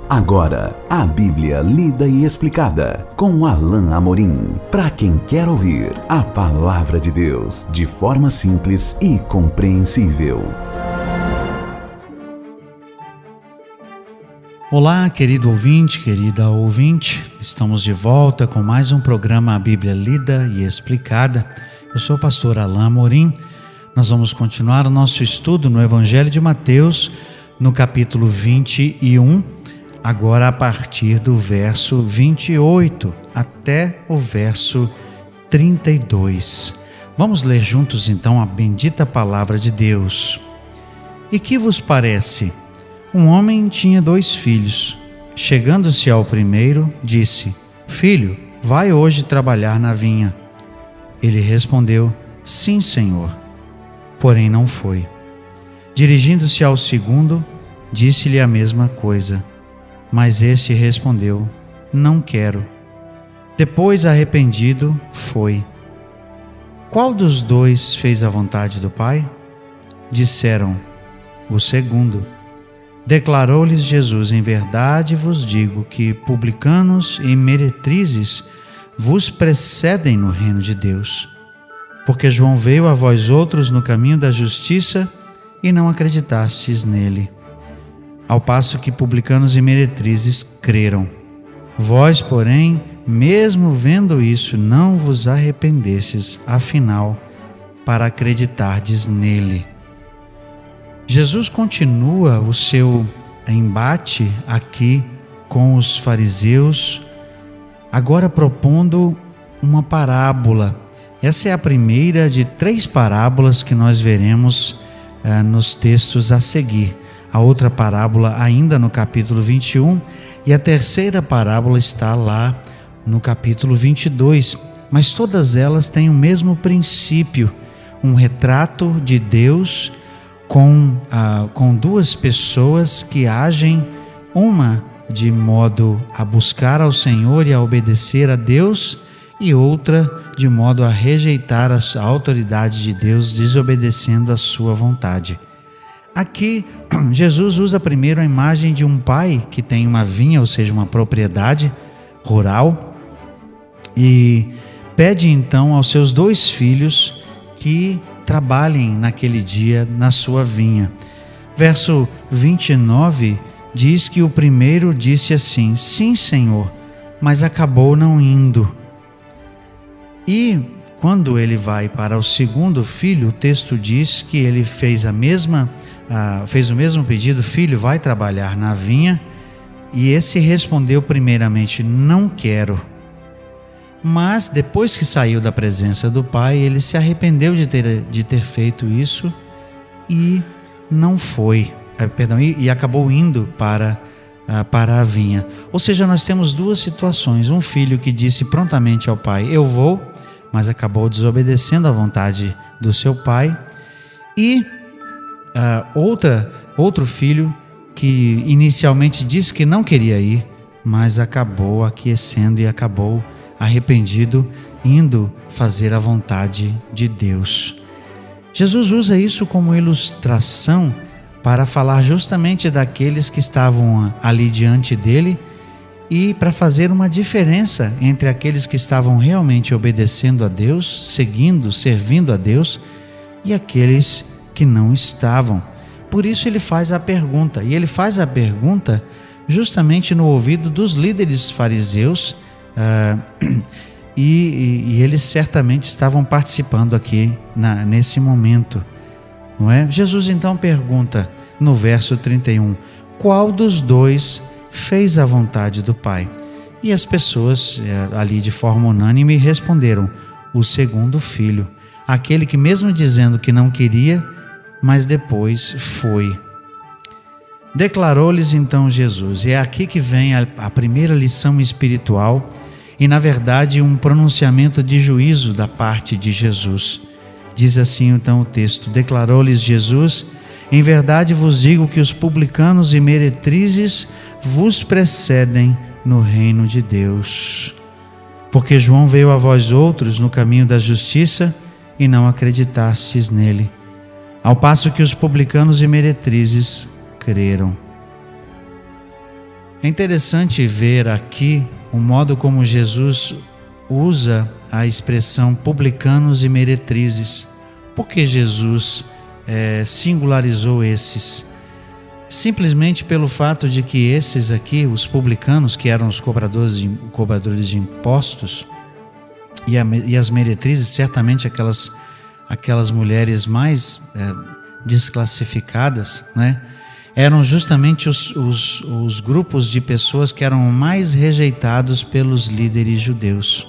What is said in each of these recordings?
Agora, a Bíblia lida e explicada com Alain Amorim. Para quem quer ouvir a Palavra de Deus de forma simples e compreensível. Olá, querido ouvinte, querida ouvinte. Estamos de volta com mais um programa A Bíblia Lida e Explicada. Eu sou o pastor Alain Amorim. Nós vamos continuar o nosso estudo no Evangelho de Mateus, no capítulo 21, agora a partir do verso 28 até o verso 32. Vamos ler juntos então a bendita palavra de Deus. E que vos parece? Um homem tinha 2 filhos. Chegando-se ao primeiro, disse: Filho, vai hoje trabalhar na vinha. Ele respondeu: Sim, Senhor. Porém não foi. Dirigindo-se ao segundo, disse-lhe a mesma coisa. Mas este respondeu: Não quero. Depois, arrependido, foi. Qual dos 2 fez a vontade do Pai? Disseram: O segundo. Declarou-lhes Jesus: Em verdade vos digo que publicanos e meretrizes vos precedem no reino de Deus. Porque João veio a vós outros no caminho da justiça e não acreditastes nele. Ao passo que publicanos e meretrizes creram. Vós, porém, mesmo vendo isso, não vos arrependestes, afinal, para acreditardes nele. Jesus continua o seu embate aqui com os fariseus, agora propondo uma parábola. Essa é a primeira de 3 parábolas que nós veremos nos textos a seguir. A outra parábola ainda no capítulo 21 e a terceira parábola está lá no capítulo 22. Mas todas elas têm o mesmo princípio, um retrato de Deus com 2 pessoas que agem, uma de modo a buscar ao Senhor e a obedecer a Deus, e outra de modo a rejeitar a autoridade de Deus, desobedecendo a sua vontade. Aqui, Jesus usa primeiro a imagem de um pai que tem uma vinha, ou seja, uma propriedade rural, e pede então aos seus 2 filhos que trabalhem naquele dia na sua vinha. Verso 29 diz que o primeiro disse assim: Sim, Senhor, mas acabou não indo. E quando ele vai para o segundo filho, o texto diz que ele fez o mesmo pedido: Filho, vai trabalhar na vinha. E esse respondeu primeiramente: Não quero. Mas depois que saiu da presença do pai, ele se arrependeu de ter feito isso e não foi, e acabou indo para a vinha. Ou seja, nós temos 2 situações: um filho que disse prontamente ao pai: Eu vou, mas acabou desobedecendo à vontade do seu pai, e outro filho que inicialmente disse que não queria ir, mas acabou aquecendo e acabou arrependido, indo fazer a vontade de Deus. Jesus usa isso como ilustração para falar justamente daqueles que estavam ali diante dele e para fazer uma diferença entre aqueles que estavam realmente obedecendo a Deus, servindo a Deus, e aqueles que não estavam. Por isso ele faz a pergunta, e ele faz a pergunta justamente no ouvido dos líderes fariseus, e eles certamente estavam participando aqui nesse momento, não é? Jesus então pergunta no verso 31, qual dos 2 fez a vontade do Pai? E as pessoas ali de forma unânime responderam: o segundo filho, aquele que mesmo dizendo que não queria, mas depois foi. Declarou-lhes então Jesus, e é aqui que vem a primeira lição espiritual e na verdade um pronunciamento de juízo da parte de Jesus. Diz assim então o texto: declarou-lhes Jesus: em verdade vos digo que os publicanos e meretrizes vos precedem no reino de Deus. Porque João veio a vós outros no caminho da justiça e não acreditastes nele, ao passo que os publicanos e meretrizes creram. É interessante ver aqui o modo como Jesus usa a expressão publicanos e meretrizes. Por que Jesus singularizou esses? Simplesmente pelo fato de que esses aqui, os publicanos, que eram os cobradores de impostos, e as meretrizes, certamente aquelas mulheres mais desclassificadas, né? Eram justamente os grupos de pessoas que eram mais rejeitados pelos líderes judeus.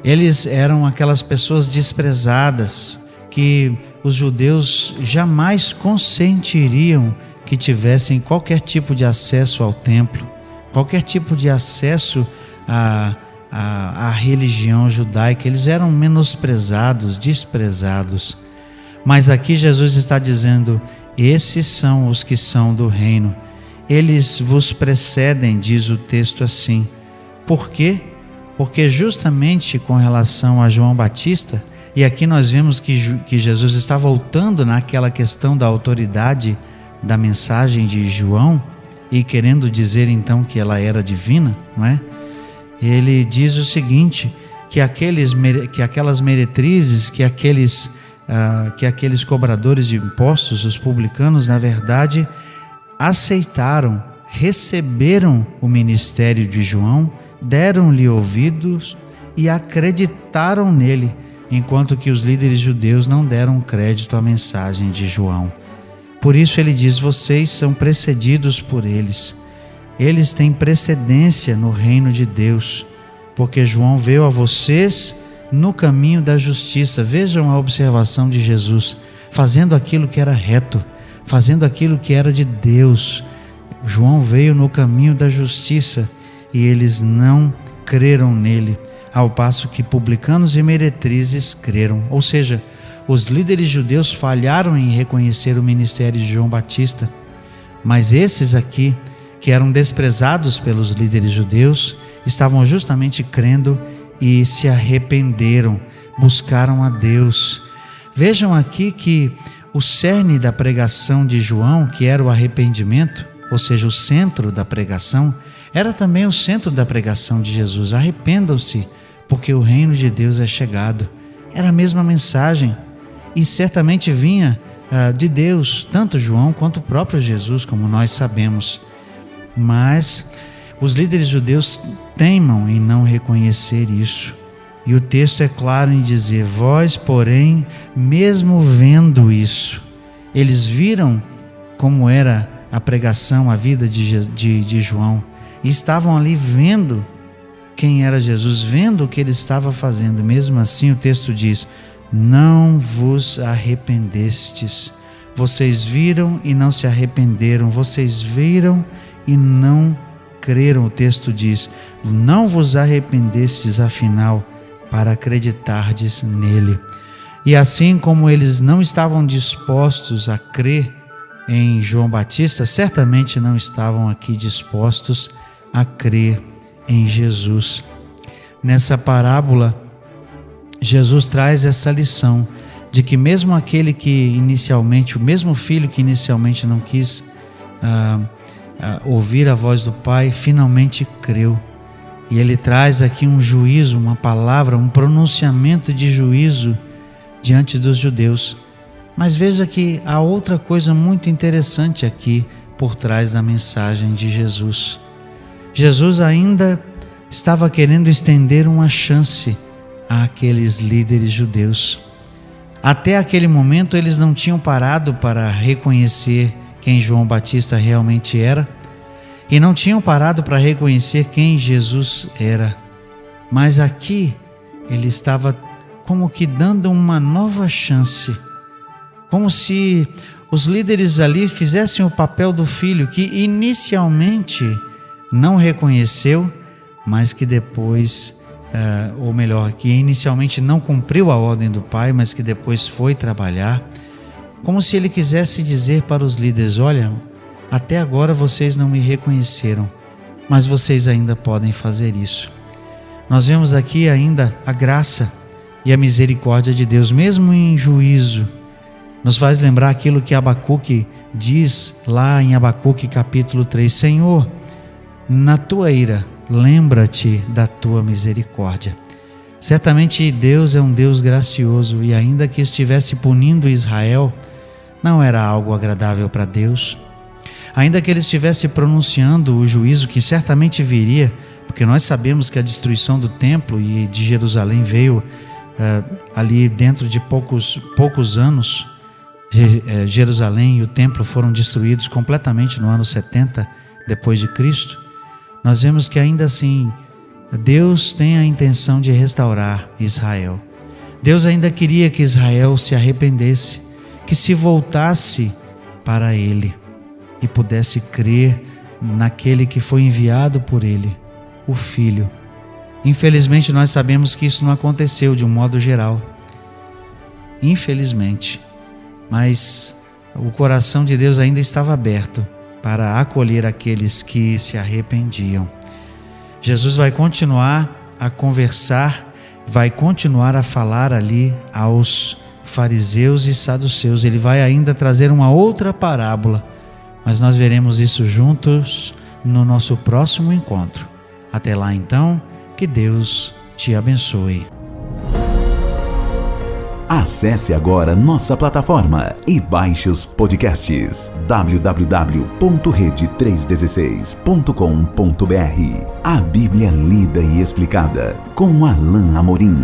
Eles eram aquelas pessoas desprezadas que os judeus jamais consentiriam que tivessem qualquer tipo de acesso ao templo, qualquer tipo de acesso à religião judaica. Eles eram menosprezados, desprezados. Mas aqui Jesus está dizendo: esses são os que são do reino. Eles vos precedem, diz o texto assim. Por quê? Porque justamente com relação a João Batista, e aqui nós vemos que Jesus está voltando naquela questão da autoridade da mensagem de João e querendo dizer então que ela era divina, não é? Ele diz o seguinte, que aquelas meretrizes, que aqueles cobradores de impostos, os publicanos, na verdade, aceitaram, receberam o ministério de João, deram-lhe ouvidos e acreditaram nele, enquanto que os líderes judeus não deram crédito à mensagem de João. Por isso ele diz: vocês são precedidos por eles. Eles têm precedência no reino de Deus, porque João veio a vocês no caminho da justiça. Vejam a observação de Jesus, fazendo aquilo que era reto, fazendo aquilo que era de Deus. João veio no caminho da justiça e eles não creram nele, ao passo que publicanos e meretrizes creram. Ou seja, os líderes judeus falharam em reconhecer o ministério de João Batista, mas esses aqui, que eram desprezados pelos líderes judeus, estavam justamente crendo e se arrependeram, buscaram a Deus. Vejam aqui que o cerne da pregação de João, que era o arrependimento, ou seja, o centro da pregação, era também o centro da pregação de Jesus. Arrependam-se, porque o reino de Deus é chegado. Era a mesma mensagem e certamente vinha de Deus, tanto João quanto o próprio Jesus, como nós sabemos. Mas os líderes judeus teimam em não reconhecer isso. E o texto é claro em dizer: vós, porém, mesmo vendo isso, eles viram como era a pregação, a vida de João, e estavam ali vendo quem era Jesus, vendo o que ele estava fazendo. Mesmo assim, o texto diz: não vos arrependestes. Vocês viram e não se arrependeram. Vocês viram e não creram. O texto diz: não vos arrependestes, afinal, para acreditardes nele. E assim como eles não estavam dispostos a crer em João Batista, certamente não estavam aqui dispostos a crer em Jesus. Nessa parábola, Jesus traz essa lição de que mesmo aquele que inicialmente, o mesmo filho que inicialmente não quis ouvir a voz do Pai, finalmente creu. E ele traz aqui um juízo, uma palavra, um pronunciamento de juízo diante dos judeus. Mas veja que há outra coisa muito interessante aqui por trás da mensagem de Jesus. Jesus ainda estava querendo estender uma chance àqueles líderes judeus. Até aquele momento eles não tinham parado para reconhecer quem João Batista realmente era e não tinham parado para reconhecer quem Jesus era. Mas aqui ele estava como que dando uma nova chance, como se os líderes ali fizessem o papel do filho que inicialmente não reconheceu, mas que depois, ou melhor, que inicialmente não cumpriu a ordem do Pai, mas que depois foi trabalhar, como se ele quisesse dizer para os líderes: olha, até agora vocês não me reconheceram, mas vocês ainda podem fazer isso. Nós vemos aqui ainda a graça e a misericórdia de Deus, mesmo em juízo, nos faz lembrar aquilo que Abacuque diz lá em Abacuque capítulo 3: Senhor, na tua ira, lembra-te da tua misericórdia. Certamente Deus é um Deus gracioso, e ainda que estivesse punindo Israel, não era algo agradável para Deus. Ainda que ele estivesse pronunciando o juízo que certamente viria, porque nós sabemos que a destruição do templo e de Jerusalém veio ali dentro de poucos anos. Jerusalém e o templo foram destruídos completamente no ano 70 depois de Cristo. Nós vemos que ainda assim Deus tem a intenção de restaurar Israel. Deus ainda queria que Israel se arrependesse, que se voltasse para Ele e pudesse crer naquele que foi enviado por Ele, o Filho. Infelizmente nós sabemos que isso não aconteceu de um modo geral. Infelizmente. Mas o coração de Deus ainda estava aberto para acolher aqueles que se arrependiam. Jesus vai continuar a conversar, vai continuar a falar ali aos fariseus e saduceus. Ele vai ainda trazer uma outra parábola, mas nós veremos isso juntos no nosso próximo encontro. Até lá então, que Deus te abençoe. Acesse agora nossa plataforma e baixe os podcasts www.rede316.com.br. A Bíblia lida e explicada com Alain Amorim.